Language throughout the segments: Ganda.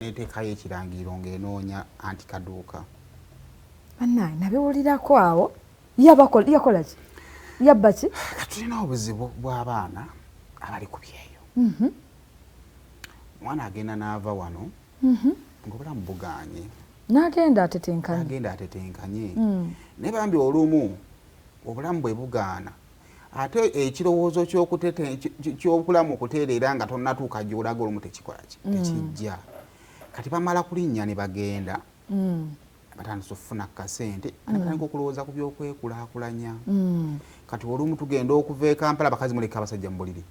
Neteekayo ekirangiro ng'enoonya anti kaduuka. Bannange nabiwulirako awo yakola ki? Yabba ki? Tulina obuzibu bw'abaana abali ku byeyo. Omwana agenda n'ava wano ng'obulamu bugaanye. N'agenda atetenkanye. Naye bambi olumu obulamu bwe bugaana ate ekirowoozo ky'obulamu okutereera nga tonnatuuka gy'olaga olumu tekikola ki? Tekijja. Kati bamala kulinnya ne bagenda batandise okufuna kasente batandika okulowooza ku by'okwekulaakulanya. Kati olumu tugenda okuva e Kampala abakazi muleka abasajja mu buliri.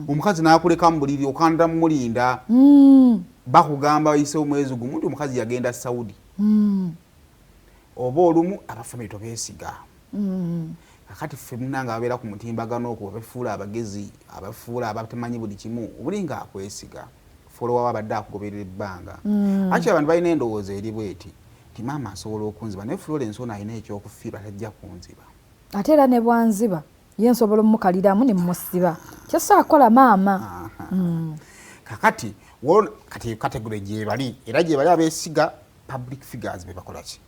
Omukazi n'akuleka mu buliri okanda mumulinda bakugamba oyise omwezi gumu nti omukazi yagenda Saudi. Oba olumu abafamily tobeesiga. Kakati ffe munnanga ababeera ku mutimbagano okwo babefuula abagezi abafuula abatemanyi buli kimu obulinga akwesiga folowa wabadde akugoberera ebbanga. Akyo abantu balina endowooza eri bweti nti maama asobola okunziba naye Florence ono alina ekyokufiirwa tajja kunziba. Ate era ne bwanziba ye nsobola omukaliramu ne mmusiba. Kyosaakola maama. Kakati kati kategore gye bali era gye bali abeesiga public figures be bakola ki?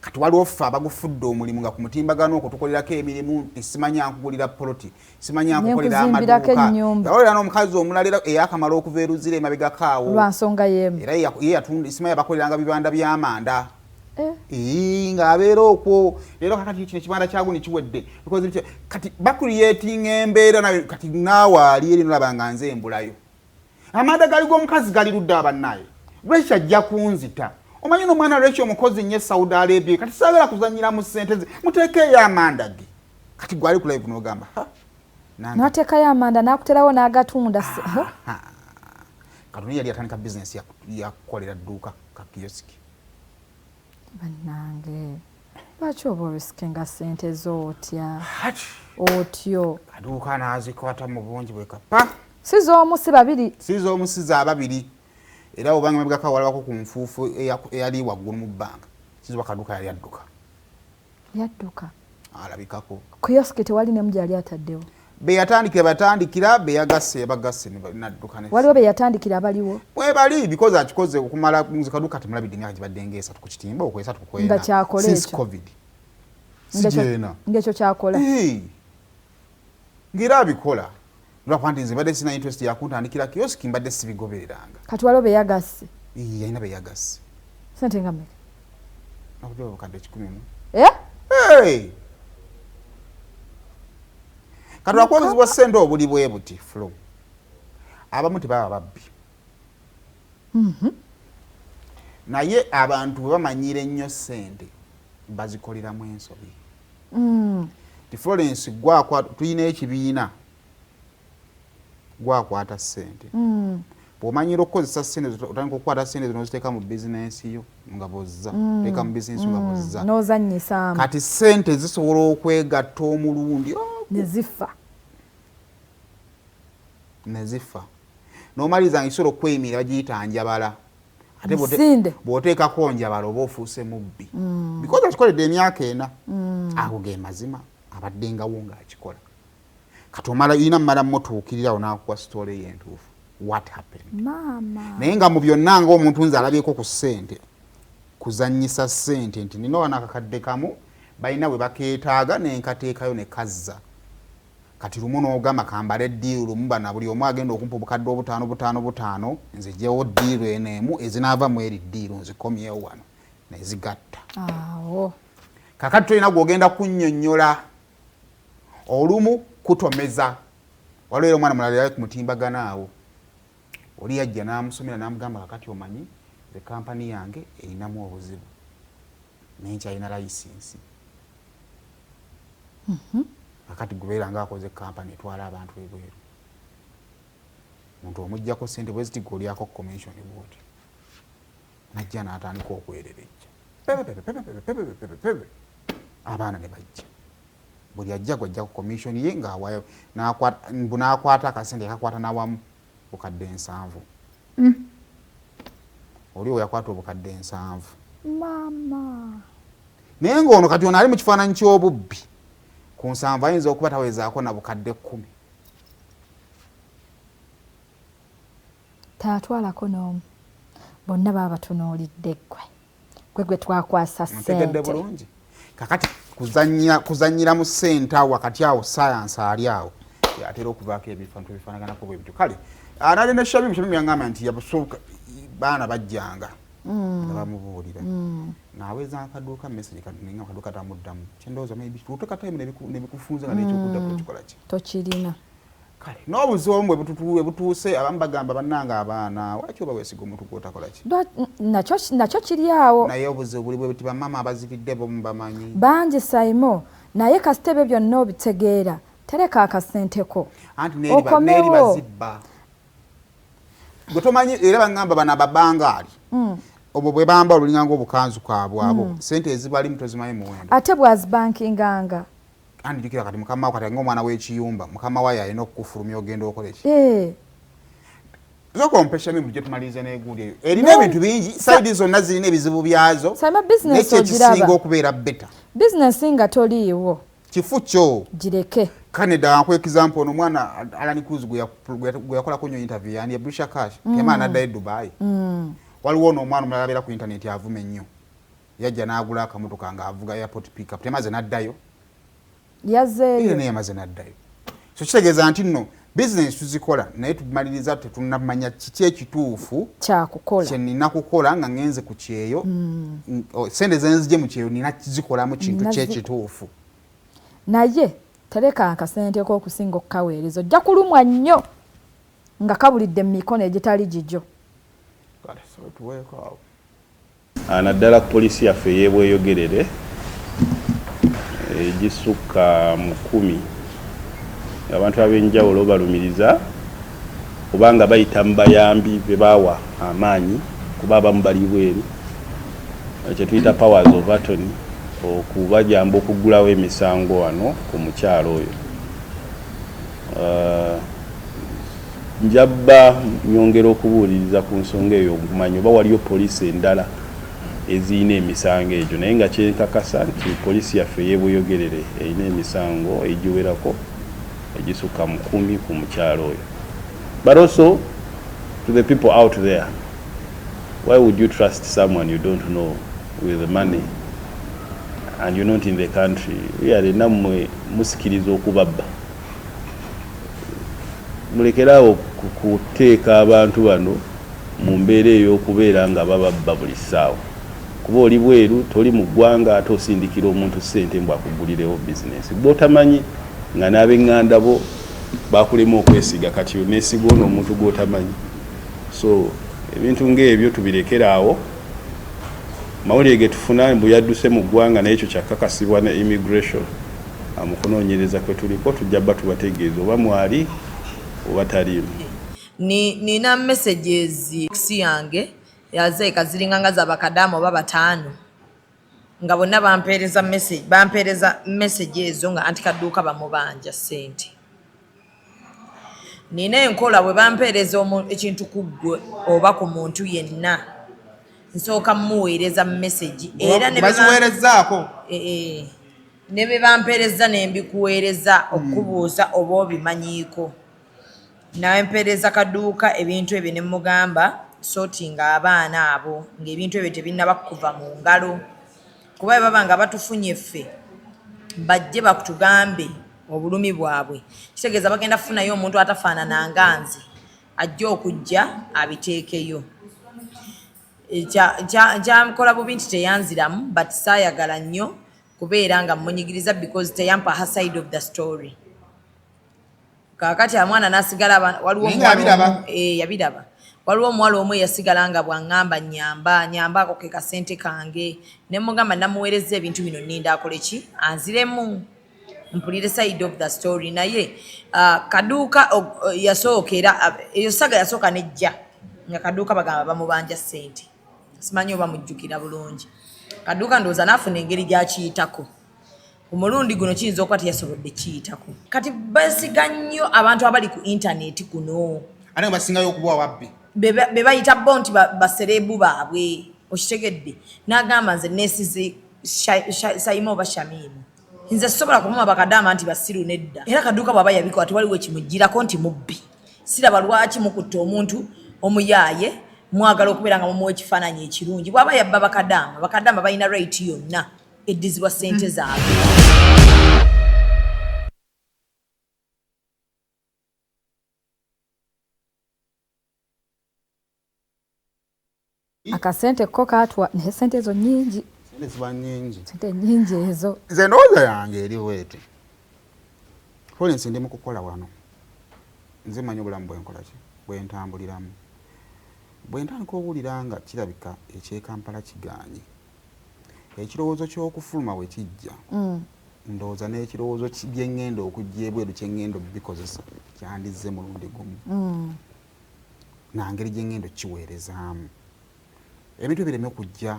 Kati waliwo ffe abagufudde omulimu nga ku mutimbagano okwo tukolerako emirimu simanya nkugulira poloti simanya nkukolera amaduuka yawolera n'omukazi omulala eyakamala okuva eruzira emabega kaawo lwa nsonga y'emu era ye yatunda simanya bakoleranga bibanda by'amanda ng'abeera okwo leero kakati kino ekibanda kyaguni kiwedde kati bakuliyetinga embeera kati naawe ali eri nolaba nga nze embulayo amanda gali g'omukazi gali ludde abannaye lwekyo ajja kunzita. Omanyi n'omwana lwekyo omukozi nnyo Saudi Arabia kati saagala kuzannyira mu ssente ze muteekeyo amanda ge kati gwali ku live n'ogamba n'ateekayo amanda n'akuterawo n'agatunda. Katonda yali atandika bizinesi yakukolera dduuka ka kiyosiki. Bannange lwaki oba olisikenga ssente zootya otyo kaduuka n'azikwata mu bungi bwe kapa si z'omu si babiri si z'omu si za babiri. Era obanga mabigaka walabako ku nfuufu eyali waggulu mu bbanga kizibu akaduuka yali adduka alabikako kiyosiki tewali nemu gyali ataddewo batandikira beyagasse bagasse nadduka waliwo beyatandikira abaliwo webali because akikoze okumala nze kaduuka temulabidde emyaka gibadde ng'esatu ku kitimba okwesatu kukwena nga kyakola since covid ng'ekyo kyakola ng'era abikola lwakuba nze mbadde sina interest yakuntandikira kiyosiki mbadde sibigobereranga. Kati waliwo beyagasse yalina beyagasse sente nga mmeka nakutera obukadde 10 kati lwakwongezebwa ssente obuli bwe buti flow abamu tebaba babbi naye abantu bwe bamanyira ennyo ssente bazikoleramu ensobi. Ti Florence tulina ekibiina gwakwata ssente bw'omanyira okukozesa ssente otandika okukwata ssente zino oziteeka mu bizinensi yo nga bozza teeka mu bizinensi nga bozza n'ozannyisaamu kati ssente zisobola okwegatta omulundi ne zifa n'omaliriza nga kisobola okweyimirira bagiyita njabala ate bw'oteekako njabala oba ofuuse mubbi because akikoledde emyaka 4 ago ge mazima abaddengawo ng'akikola. Kati ina mmala mutuukirirawo n'akuwa story y'entuufu what happened naye nga mu byonna ng'omuntu nze alabyeko ku ssente kuzannyisa ssente nti nina wana akakadde kamu balina bwe bakeetaaga nenkateekayo ne kazza kati lumu n'ogamba kambala eddiiru lumu bana buli omu agenda okumpa obukadde obutaano nze gyewo ddiiru eneemu ezinaava mu eri ddiiru nzikomyewo wano nezigatta. Kakati tolina gw'ogenda kunnyonnyola olumu kutomeza waliwo omwana mulala yali ku mutimbagano awo oli yajja n'amusomera n'amugamba kakati omanyi ze kampani yange erinamu obuzibu naye nkyalina layisinsi kakati gubeera ng'akoze kampani etwala abantu ebweru omuntu omuggyako ssente bwe ziti g'olyako commission bwoti najja n'atandika okwererejja abaana ne bajja buli ajja gwajja ku commission ye ng'awayo n'akwata akasente kakwata n'awamu bukadde 7 oli we yakwata obukadde 7 naye ng'ono kati ono ali mu kifaananyi ky'obubbi ku 7 ayinza okuba taweezaako na bukadde 10 taatwalako n'omu bonna baba batunuulidde gwe twakwasa ssente bulungi kakati kuzanyira mu ssente awo wakati awo science ali awo atera okuvaako ebifantu ebifaanaganako bwe bityo kale anali ne Shamim yangamba nti yabasooka baana bajjanga nga bamubuulira naaweza akaduuka message kaninga akaduuka tamuddamu kyendowooza maybe tutuuka time nebikufunza nga nekyokudda kukikola ki tokirina kale n'obuzibu bwe butuuse abamu bagamba bannanga abaana lwaki oba weesiga omuntu gwotakola ki nakyo kiri awo naye obuzibu buli bwe buti bamama abaziridde bomu bamanyi bangi Saimo naye kasita ebyo byonna obitegeera tereka akasenteko anti neeri bazibba gwe tomanyi era baŋŋamba bano ababangaali obwo bwe bamba olulinganga obukanzu kaabwe abo sente ezibalimu tozimanyi muwendo ate bwazibaankinganga andijukira kati mukama wo kati ng'omwana w'ekiyumba mukama wayo alina okukufulumya ogenda okola ki zokompesha mimu gye tumaliriza n'eguuli eyo erina ebintu bingi saidi zonna zirina ebizibu byazo nekyekisinga okubeera beta bizinesi nga toliiwo kifu kyo gireke Canada kwa example ono mwana Alan Cruz gwe yakolako nnyo interview yani Brisha Cash kema anaddayo Dubai waliwo ono omwana omulala abeera ku internet avume nnyo yajja n'agula akamotoka nga avuga airport pickup temaze n'addayo yazeeyo naye yamaze n'addayo so kitegeeza nti nno business tuzikola naye tumaliriza tetunnamanya kiki ekituufu kyakukola kyenina kukola nga ngenze ku kyeyo sente zenzije mu kyeyo nina kizikolamu kintu kyekituufu naye tereka akasente k'okusinga okukaweereza ojja kulumwa nnyo nga kabulidde mu mikono egitali gijjo naddala poliisi yaffe yeebweyogerere egisukka mu 10 abantu ab'enjawulo balumiriza kubanga bayita mu bayambi be baawa amaanyi kuba abamu bali bweru kye tuyita powers of attorney okubajamba okuggulawo emisango wano ku mukyalo oyo njabba nyongera okubuuliriza ku nsonga eyo okumanya oba waliyo poliisi endala eziyina emisango egyo naye nga kyenkakasa nti poliisi yaffe yeebweyogerere erina emisango egiwerako egisukka mu 10 ku mukyalo oyo. But also to the people out there, why would you trust someone you don't know with the money and you're not in the country? Really namwe musikiriza okubabba mulekerawo kuteeka abantu bano mu mbeera ey'okubeera nga bababba buli ssaawa kuba oli bweru toli mu ggwanga ate osindikira omuntu ssente mbw akugulirewo bizinesi bw'otamanyi nga n'ab'eŋŋanda bo bakulema okwesiga kati oneesiga ono omuntu gw'otamanyi. So ebintu ng'ebyo tubirekeraawo. Mawulire ge tufuna mbu yadduse mu ggwanga naye ekyo kyakakasibwa ne immigration amukunoonyereza kwe tuliko tujja bba tubategeeza oba mwali oba taliimu. Nina messages kisi yange yazeeka ziringanga za bakadamu oba bataano nga bonna bampeereza message ezo nga anti kadduuka bamubanja ssente. Nina enkola bwe bampeereza ekintu ku ggwe oba ku muntu yenna nsooka mmuweereza message era baziweerezaako ne be bampeereza ne mbikuweereza okubuuza oba obimanyiiko. Nawe mpeereza kadduuka ebintu ebyo ne mugamba sortinga abaana abo ng'ebintu ebyo tebinnaba kuva mu ngalo kuba baba nga batufunye ffe bajje bakutugambe obulumi bwabwe kitegeeza bagenda kufunayo omuntu atafaanana nga nze ajja okujja abiteekeyo. Kyamukola bubi nti teyanziramu but saayagala nnyo kubeera nga mmunyigiriza because teyampa her side of the story. Kaakati amwana n'asigala waliwo yabiraba waliwo omuwala omu yasigala nga bw'aŋŋamba nyambaako ke kasente kange ne mugamba namuweereza ebintu bino nninda akole ki anziremu mpulire side of the story. Naye kaduuka yasookera eyo saga yasooka nejja nga kaduuka bagamba bamubanja ssente simanyi oba mujjukira bulungi. Kaduuka ndowooza naafuna engeri gy'akiyitako omulundi guno kiyinza okuba teyasobodde kiyitako. Kati basiga nnyo abantu abali ku intaneti kuno ate basingayo okuba wabbi be bayita bo nti baserebu baabwe okitegedde. N'agamba nze neesize Saimo oba Shamimu nze sisobola kumuma bakadaama nti basiru nedda era kaduuka bw'aba yabikola tewaliwo ekimugirako nti mubbi. Siraba lwaki mukutta omuntu omuyaaye mwagala okubeera nga mumuwa ekifaananyi ekirungi bw'aba yabba bakadaama balina right yonna eddizibwa ssente zaabwe. Akasente ko katwa naye sente ezo nnyingi. Sente nnyingi ezo. Nze ndowooza yange eri bweti. Florence ndi mu kukola wano. Nze manyi obulamu bwenkola ki bwe ntambuliramu. Bwe ntandika owulira nga kirabika eky'Ekampala kigaanye. Ekirowoozo ky'okufuluma we kijja. Ndowooza n'ekirowoozo bye ŋŋenda okujja ebweru kye ŋŋenda obikozesa kyandizze mulundi gumu. Nangeri gye ŋŋenda okkiweerezaamu. Ebintu bireme okujja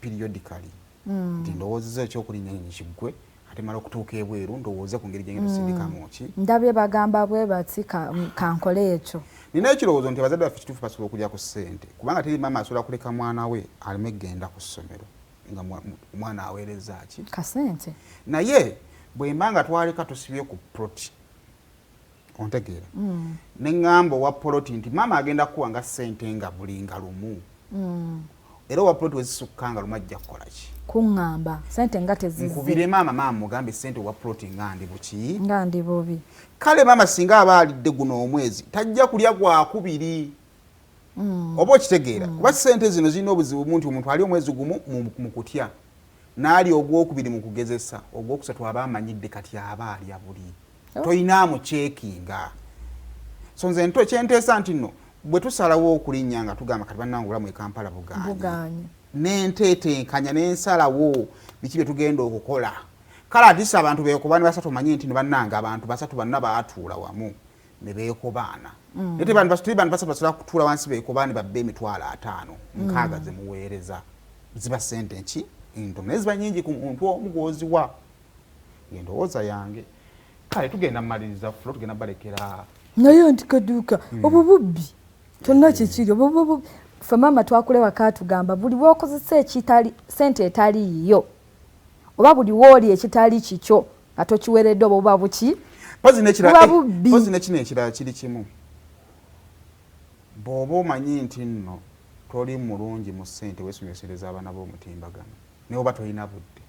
periodically. Nti ndowoozezza ekyokulinnya kiggwe ate mala okutuuka ebweru ndowooze ku ngeri gye ŋŋenda osindikamu ki. Ndabye bagamba bwe bati kankole ekyo. Nina ekirowoozo nti abazadde baffe kituufu basobola okujja ku ssente kubanga teri maama asobola kuleka mwana we aleme genda ku ssomero nga omwana aweereza ki kasente. Naye bwe mba nga twaleka tusibye ku ploti ontegeera ne ŋŋamba owa poloti nti maama agenda kuwanga ssente nga bulinga lumu era owa poloti wezisukka nga lumu ajja kukola ki kuŋŋamba ssente nga tezizze nkubire maama mugambe ssente owa poloti nga ndi buki nga ndi bubi. Kale maama singa aba alidde guno omwezi tajja kulya gwakubiri oba okitegeera kuba ssente zino zirina obuzibu bunti omuntu ali omwezi gumu mu kutya n'ali ogwokubiri mu kugezesa ogwokusatu aba amanyidde kati aba alya buli toyinaamu kyekinga. So nze kyenteesa nti nno bwe tusalawo okulinnya nga tugamba kati bannange obulamu e Kampala bugaanye n'enteetenkanya n'ensalawo biki bye tugenda okukola. Kale atisa abantu beekobaani basatu manye nti bannange abantu basatu banna baatuula wamu ne beekobaana. Naye teri bantu basatu basobola kutuula wansi beekobaani babbe emitwalo 5 nkaaga ze muweereza ziba ssente nki ntono naye ziba nnyingi ku muntu omu gw'oziwa. Endowooza yange kale tugenda mmaliriza fulo tugenda balekera naye nti kaduuka obububbi kyonna kikiri obububbi. Ffe maama twakule waka tugamba buli bw'okozesa ekitali ssente etaliiyo oba buli wooli ekitali kikyo nga tokiweeredde oba buba buki pozi nekino ekirala kiri kimu bw'oba omanyi nti nno toli mulungi mu ssente weesonyisereza abaana b'omutimbagano naye oba tolina budde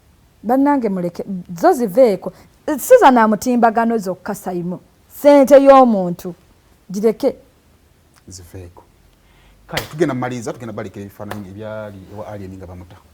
bannange muleke zo ziveeko si za namutimbagano zokka Saimo ssente y'omuntu gireke ziveeko. Kale tugenda maliriza tugenda balekera ebifaananyi ebyali ewa alien nga bamuta.